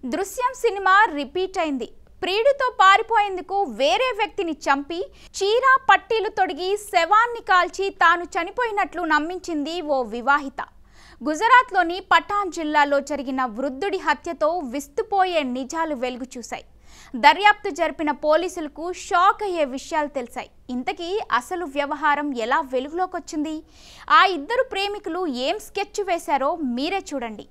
దృశ్యం cinema repeat అయింది. ప్రియుడితో పారిపోయేందుకు వేరే వ్యక్తిని చంపి చీర పట్టీలు తొడిగి శవాన్ని కాల్చి తాను చనిపోయినట్లు నమ్మించింది ఓ వివాహిత. గుజరాత్లోని పఠాన్ జిల్లాలో జరిగిన వృద్ధుడి హత్యతో విస్తుపోయే నిజాలు వెలుగు చూశాయి. దర్యాప్తు జరిపిన పోలీసులకు షాక్ అయ్యే విషయాలు తెలిసాయి. ఇంతకీ అసలు వ్యవహారం ఎలా వెలుగులోకి వచ్చింది? ఆ ఇద్దరు ప్రేమికులు ఏం స్కెచ్ వేశారో మీరే చూడండి.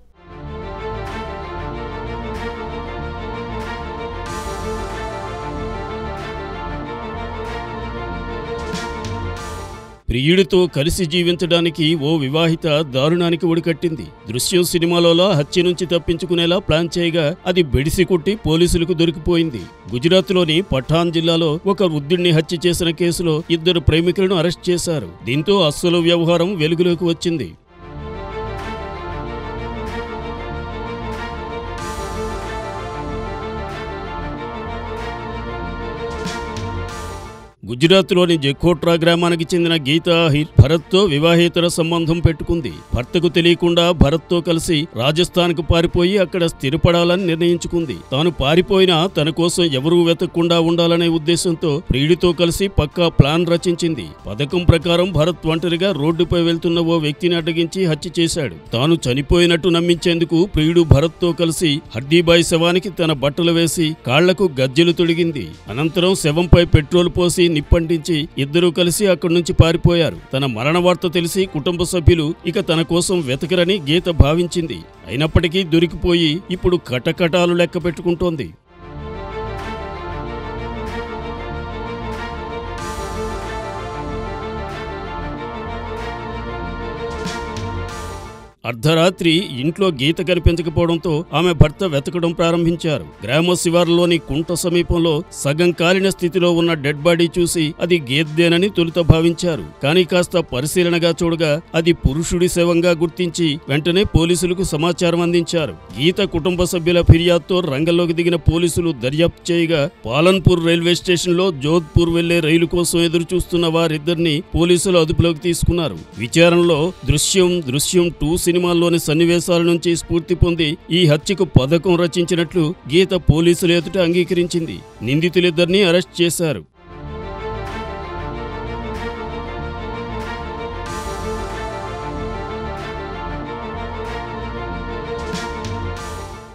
ప్రియుడితో కలిసి జీవించడానికి ఓ వివాహిత దారుణానికి ఒడికట్టింది. దృశ్యం సినిమాలో హత్య నుంచి తప్పించుకునేలా ప్లాన్ చేయగా అది బెడిసి కొట్టి పోలీసులకు దొరికిపోయింది. గుజరాత్లోని పఠాన్ జిల్లాలో ఒక వృద్ధుడిని హత్య చేసిన కేసులో ఇద్దరు ప్రేమికులను అరెస్ట్ చేశారు. దీంతో అసలు వ్యవహారం వెలుగులోకి వచ్చింది. గుజరాత్లోని జెకోట్రా గ్రామానికి చెందిన గీతా ఆహిర్ భరత్తో వివాహేతర సంబంధం పెట్టుకుంది. భర్తకు తెలియకుండా భరత్తో కలిసి రాజస్థాన్కు పారిపోయి అక్కడ స్థిరపడాలని నిర్ణయించుకుంది. తాను పారిపోయినా తన కోసం ఎవరూ వెతకకుండా ఉండాలనే ఉద్దేశంతో ప్రియుడితో కలిసి పక్కా ప్లాన్ రచించింది. పథకం ప్రకారం భరత్ ఒంటరిగా రోడ్డుపై వెళ్తున్న ఓ వ్యక్తిని అడ్డగించి హత్య చేశాడు. తాను చనిపోయినట్టు నమ్మించేందుకు ప్రియుడు భరత్తో కలిసి హర్దీబాయి శవానికి తన బట్టలు వేసి కాళ్లకు గజ్జెలు తొడిగింది. అనంతరం శవంపై పెట్రోల్ పోసి నిప్పంటించి ఇద్దరూ కలిసి అక్కడి నుంచి పారిపోయారు. తన మరణ వార్త తెలిసి కుటుంబ సభ్యులు ఇక తన కోసం వెతకరని గీత భావించింది. అయినప్పటికీ దొరికిపోయి ఇప్పుడు కటకటాలు లెక్క పెట్టుకుంటోంది. అర్ధరాత్రి ఇంట్లో గీత కనిపించకపోవడంతో ఆమె భర్త వెతకడం ప్రారంభించారు. గ్రామ శివారులోని కుంట సమీపంలో సగం కాలిన స్థితిలో ఉన్న డెడ్ బాడీ చూసి అది గీతదేనని తొలుత భావించారు. కానీ కాస్త పరిశీలనగా చూడగా అది పురుషుడి శవంగా గుర్తించి వెంటనే పోలీసులకు సమాచారం అందించారు. గీత కుటుంబ సభ్యుల ఫిర్యాదుతో రంగంలోకి దిగిన పోలీసులు దర్యాప్తు చేయగా పాలన్పూర్ రైల్వే స్టేషన్లో జోధ్పూర్ వెళ్లే రైలు కోసం ఎదురు చూస్తున్న వారిద్దరిని పోలీసులు అదుపులోకి తీసుకున్నారు. విచారణలో దృశ్యం 2 సినిమాల్లోని సన్నివేశాల నుంచి స్ఫూర్తి పొంది ఈ హత్యకు పథకం రచించినట్లు గీత పోలీసుల ఎదుట అంగీకరించింది. నిందితులిద్దరినీ అరెస్ట్ చేశారు.